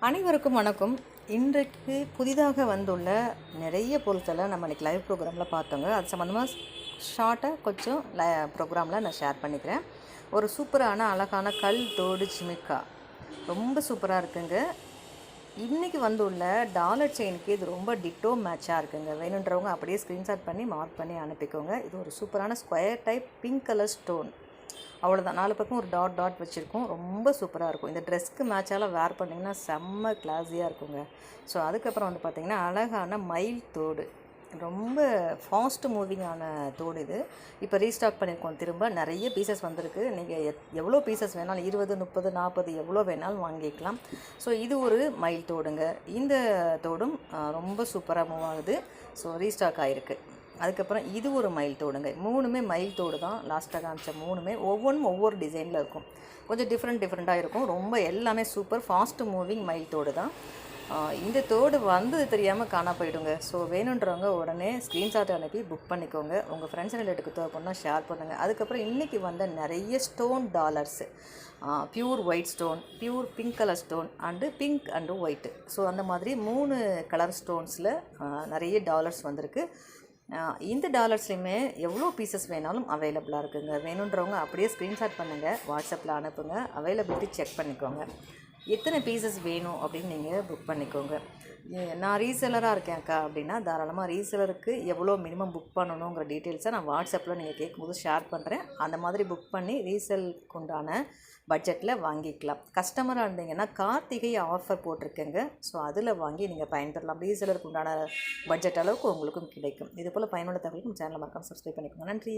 அனைவருக்கும் வணக்கம். இன்றைக்கு புதிதாக வந்துள்ள நிறைய பொருட்களை நம்ம இன்றைக்கி லைவ் ப்ரோக்ராமில் பார்த்தோங்க. அது சம்மந்தமாக ஷார்ட்டாக கொஞ்சம் ப்ரோக்ராமில் நான் ஷேர் பண்ணிக்கிறேன். ஒரு சூப்பரான அழகான கல் தோடு ஜிமிக்கா ரொம்ப சூப்பராக இருக்குங்க. இன்றைக்கி வந்துள்ள டாலர் செயினுக்கு இது ரொம்ப டிட்டோ மேட்சாக இருக்குங்க. வேணுன்றவங்க அப்படியே ஸ்க்ரீன்ஷாட் பண்ணி மார்க் பண்ணி அனுப்பிக்கோங்க. இது ஒரு சூப்பரான square type pink colour stone. அவ்வளோதான், 4 பக்கம் ஒரு டாட் வச்சுருக்கோம். ரொம்ப சூப்பராக இருக்கும். இந்த ட்ரெஸ்க்கு மேட்சால் வேர் பண்ணிங்கன்னா செம்ம கிளாஸியாக இருக்குங்க. ஸோ அதுக்கப்புறம் வந்து பார்த்திங்கன்னா அழகான மயில் தோடு, ரொம்ப ஃபாஸ்ட் மூவிங்கான தோடு. இது இப்போ ரீஸ்டாக் பண்ணியிருக்கோம். திரும்ப நிறைய பீசஸ் வந்திருக்கு. நீங்கள் எவ்வளோ பீசஸ் வேணாலும் 20, 30, 40 எவ்வளோ வேணாலும் வாங்கிக்கலாம். ஸோ இது ஒரு மயில் தோடுங்க. இந்த தோடும் ரொம்ப சூப்பராக மூவ் ஆகுது. ஸோ ரீஸ்டாக் ஆகிருக்கு. அதுக்கப்புறம் இது ஒரு மயில் தோடுங்க. 3மே மயில் தோடு தான். லாஸ்ட்டாக காமிச்ச 3மே ஒவ்வொன்றும் ஒவ்வொரு டிசைனில் இருக்கும். கொஞ்சம் டிஃப்ரெண்ட்டாக இருக்கும். ரொம்ப எல்லாமே சூப்பர் ஃபாஸ்ட் மூவிங் மயில் தோடு தான். இந்த தோடு வந்தது தெரியாமல் காணா போயிடுங்க. ஸோ வேணுன்றவங்க உடனே ஸ்க்ரீன்ஷாட் அனுப்பி புக் பண்ணிக்கோங்க. உங்கள் ஃப்ரெண்ட்ஸ் ரிலேட்டுக்கு தேவைப்படனா ஷேர் பண்ணுங்கள். அதுக்கப்புறம் இன்றைக்கி வந்த நிறைய stone dollars, pure white stone, pure pink colour stone and pink and white. So அந்த மாதிரி 3 கலர் ஸ்டோன்ஸில் நிறைய டாலர்ஸ் வந்திருக்கு. இந்த டாலர்ஸ்லையுமே எவ்வளோ பீசஸ் வேணாலும் அவைலபிளாக இருக்குங்க. வேணுன்றவங்க அப்படியே ஸ்க்ரீன்ஷாட் பண்ணுங்கள், வாட்ஸ்அப்பில் அனுப்புங்க, அவைலபிலிட்டி செக் பண்ணிக்கோங்க. எத்தனை பீசஸ் வேணும் அப்படின்னு நீங்கள் புக் பண்ணிக்கோங்க. நான் ரீசெலராக இருக்கேன் அக்கா அப்படின்னா தாராளமாக ரீசெலருக்கு எவ்வளோ மினிமம் புக் பண்ணணுங்கிற டீட்டெயில்ஸை நான் வாட்ஸ்அப்பில் நீங்கள் கேட்கும்போது ஷேர் பண்ணுறேன். அந்த மாதிரி புக் பண்ணி ரீசெல்க்கு உண்டான பட்ஜெட்டில் வாங்கிக்கலாம். கஸ்டமராக இருந்தீங்கன்னா கார்த்திகை ஆஃபர் போட்டிருக்கேங்க. ஸோ அதில் வாங்கி நீங்கள் பயன்பெறலாம். ரீசெலருக்கு உண்டான பட்ஜெட் அளவுக்கு உங்களுக்கும் கிடைக்கும். இது போல் பயனுள்ள தகவலுக்கும் சேனலை மறக்காம சப்ஸ்கிரைப் பண்ணிக்கோங்க. நன்றி.